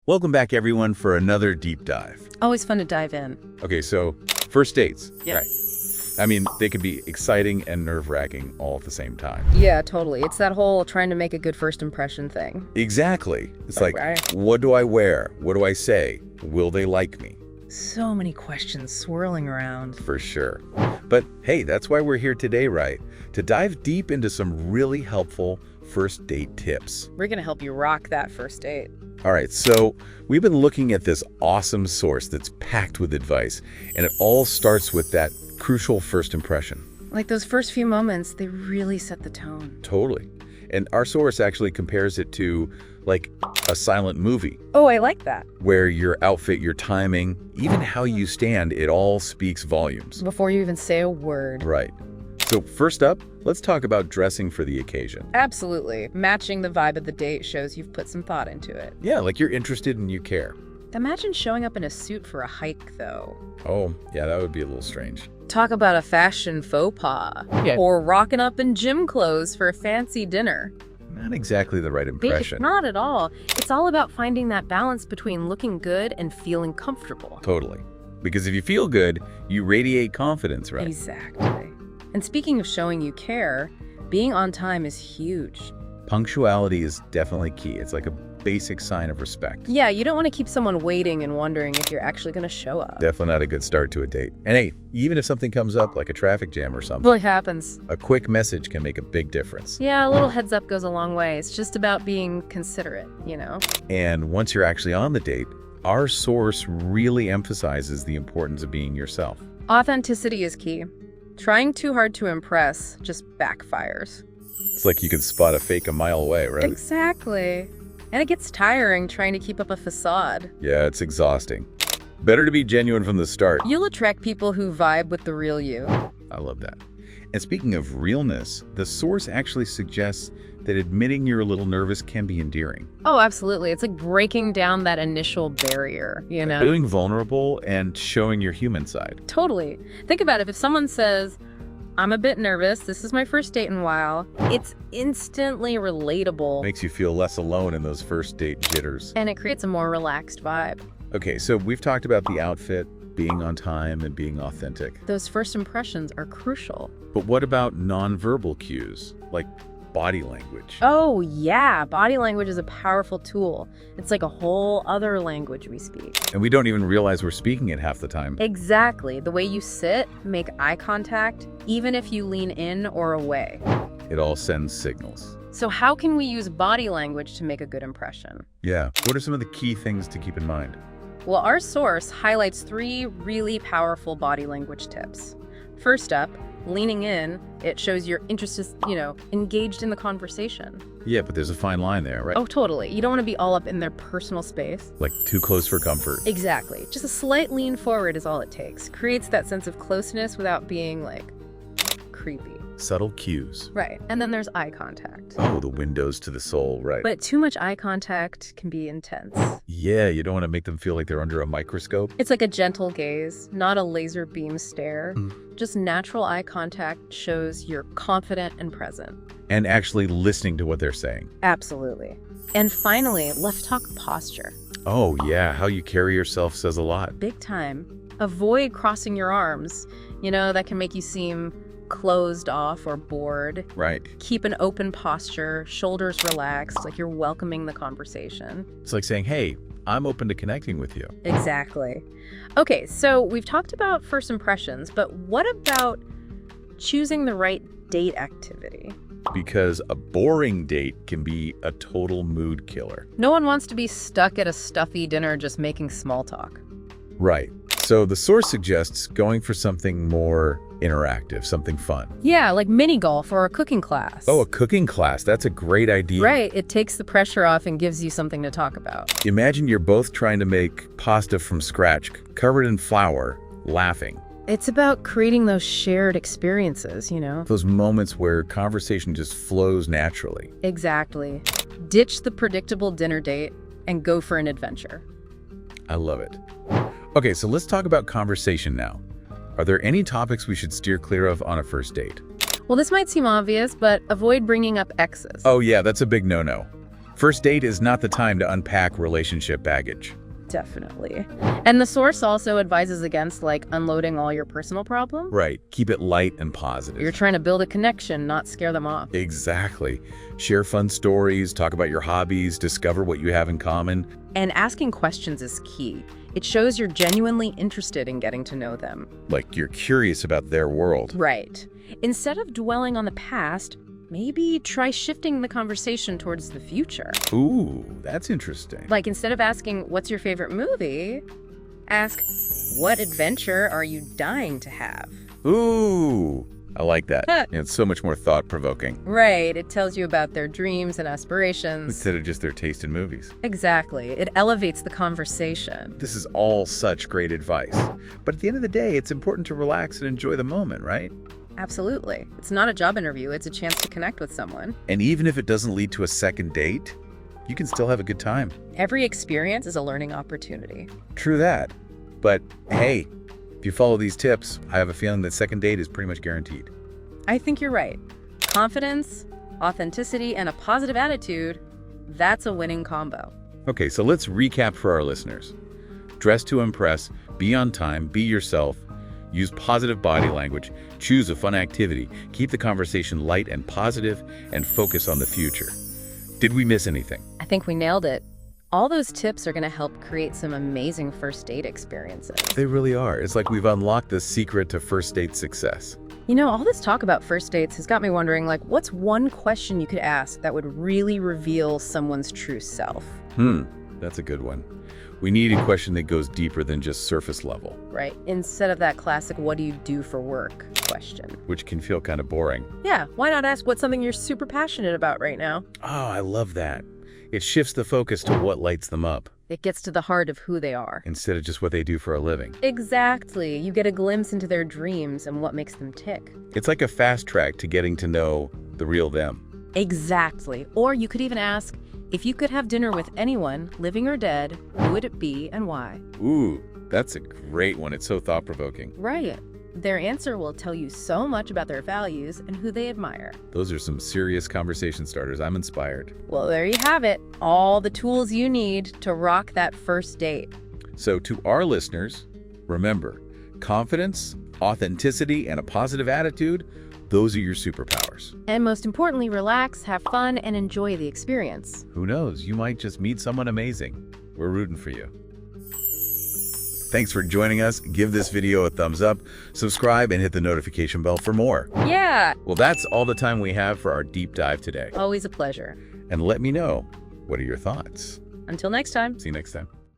Welcome back, everyone, for another deep dive. Always fun to dive in. Okay, so first dates. Yeah. Right. I mean, they could be exciting and nerve-wracking all at the same time. Yeah, totally. It's that whole trying to make a good first impression thing. Exactly. It's like, Right. what do I wear? What do I say? Will they like me? So many questions swirling around. For sure. But hey, that's why we're here today, right? To dive deep into some really helpful first date tips. We're going to help you rock that first date. All right, so we've been looking at this awesome source that's packed with advice, and it all starts with that crucial first impression. Like those first few moments, they really set the tone. Totally. And our source actually compares it to like a silent movie, Oh, I like that. where your outfit, your timing, even how you stand, it all speaks volumes. Before you even say a word. Right. So first up, let's talk about dressing for the occasion. Absolutely. Matching the vibe of the date shows you've put some thought into it. Yeah, like you're interested and you care. Imagine showing up in a suit for a hike, though. Oh, yeah, that would be a little strange. Talk about a fashion faux pas. Yeah. Or rocking up in gym clothes for a fancy dinner. Not exactly the right impression. Not at all. It's all about finding that balance between looking good and feeling comfortable. Totally. Because if you feel good, you radiate confidence, right? Exactly. And speaking of showing you care, being on time is huge. Punctuality is definitely key. It's like a basic sign of respect. Yeah, you don't want to keep someone waiting and wondering if you're actually going to show up. Definitely not a good start to a date. And hey, even if something comes up like a traffic jam or something, Really happens. a quick message can make a big difference. Yeah, a little heads up goes a long way. It's just about being considerate, you know? And once you're actually on the date, our source really emphasizes the importance of being yourself. Authenticity is key. Trying too hard to impress just backfires. It's like you can spot a fake a mile away, right? Exactly. And it gets tiring trying to keep up a facade. Yeah, it's exhausting. Better to be genuine from the start. You'll attract people who vibe with the real you. I love that. And speaking of realness, the source actually suggests that admitting you're a little nervous can be endearing. Oh, absolutely. It's like breaking down that initial barrier, you know? Being vulnerable and showing your human side. Totally. Think about it. If someone says, I'm a bit nervous, this is my first date in a while, it's instantly relatable. Makes you feel less alone in those first date jitters. And it creates a more relaxed vibe. Okay, so we've talked about the outfit, being on time, and being authentic. Those first impressions are crucial. But what about nonverbal cues, like body language? Oh, yeah. Body language is a powerful tool. It's like a whole other language we speak. And we don't even realize we're speaking it half the time. Exactly. The way you sit, make eye contact, even if you lean in or away. It all sends signals. So how can we use body language to make a good impression? Yeah. What are some of the key things to keep in mind? Well, our source highlights 3 really powerful body language tips. First up, leaning in, it shows you're interested, engaged in the conversation. Yeah, but there's a fine line there, right? Oh, totally. You don't want to be all up in their personal space. Like too close for comfort. Exactly. Just a slight lean forward is all it takes. Creates that sense of closeness without being, creepy. Subtle cues. Right. And then there's eye contact. Oh, the windows to the soul, right? But too much eye contact can be intense. Yeah, you don't want to make them feel like they're under a microscope. It's like a gentle gaze, not a laser beam stare. Just natural eye contact shows you're confident and present. And actually listening to what they're saying. Absolutely. And finally, let's talk posture. Oh, yeah, how you carry yourself says a lot. Big time. Avoid crossing your arms. That can make you seem closed off or bored. Right. Keep an open posture, shoulders relaxed, like you're welcoming the conversation. It's like saying, hey, I'm open to connecting with you. Exactly. Okay, so we've talked about first impressions, but what about choosing the right date activity? Because a boring date can be a total mood killer. No one wants to be stuck at a stuffy dinner just making small talk. Right. So the source suggests going for something more interactive, something fun. Yeah, like mini golf or a cooking class. Oh, a cooking class. That's a great idea. Right. It takes the pressure off and gives you something to talk about. Imagine you're both trying to make pasta from scratch, covered in flour, laughing. It's about creating those shared experiences, Those moments where conversation just flows naturally. Exactly. Ditch the predictable dinner date and go for an adventure. I love it. Okay, so let's talk about conversation now. Are there any topics we should steer clear of on a first date? Well, this might seem obvious, but avoid bringing up exes. Oh yeah, that's a big no-no. First date is not the time to unpack relationship baggage. Definitely. And the source also advises against, like, unloading all your personal problems. Right. Keep it light and positive. You're trying to build a connection, not scare them off. Exactly. Share fun stories, talk about your hobbies, discover what you have in common. And asking questions is key. It shows you're genuinely interested in getting to know them. Like you're curious about their world. Right. Instead of dwelling on the past, maybe try shifting the conversation towards the future. Ooh, that's interesting. Like, instead of asking, what's your favorite movie? Ask, what adventure are you dying to have? Ooh, I like that. It's so much more thought-provoking. Right. It tells you about their dreams and aspirations. Instead of just their taste in movies. Exactly. It elevates the conversation. This is all such great advice. But at the end of the day, it's important to relax and enjoy the moment, right? Absolutely. It's not a job interview. It's a chance to connect with someone. And even if it doesn't lead to a second date, you can still have a good time. Every experience is a learning opportunity. True that. But hey, if you follow these tips, I have a feeling that second date is pretty much guaranteed. I think you're right. Confidence, authenticity, and a positive attitude, that's a winning combo. Okay, so let's recap for our listeners. Dress to impress, be on time, be yourself, use positive body language, choose a fun activity, keep the conversation light and positive, and focus on the future. Did we miss anything? I think we nailed it. All those tips are going to help create some amazing first date experiences. They really are. It's like we've unlocked the secret to first date success. You know, all this talk about first dates has got me wondering, like, what's one question you could ask that would really reveal someone's true self? That's a good one. We need a question that goes deeper than just surface level. Right. Instead of that classic, what do you do for work question? Which can feel kind of boring. Yeah, why not ask what's something you're super passionate about right now? Oh, I love that. It shifts the focus to what lights them up. It gets to the heart of who they are. Instead of just what they do for a living. Exactly. You get a glimpse into their dreams and what makes them tick. It's like a fast track to getting to know the real them. Exactly. Or you could even ask, if you could have dinner with anyone, living or dead, who would it be and why? Ooh, that's a great one. It's so thought-provoking. Right. Their answer will tell you so much about their values and who they admire. Those are some serious conversation starters. I'm inspired. Well, there you have it. All the tools you need to rock that first date. So to our listeners, remember, confidence, authenticity, and a positive attitude, those are your superpowers. And most importantly, relax, have fun, and enjoy the experience. Who knows? You might just meet someone amazing. We're rooting for you. Thanks for joining us. Give this video a thumbs up, subscribe, and hit the notification bell for more. Yeah. Well, that's all the time we have for our deep dive today. Always a pleasure. And let me know, what are your thoughts? Until next time. See you next time.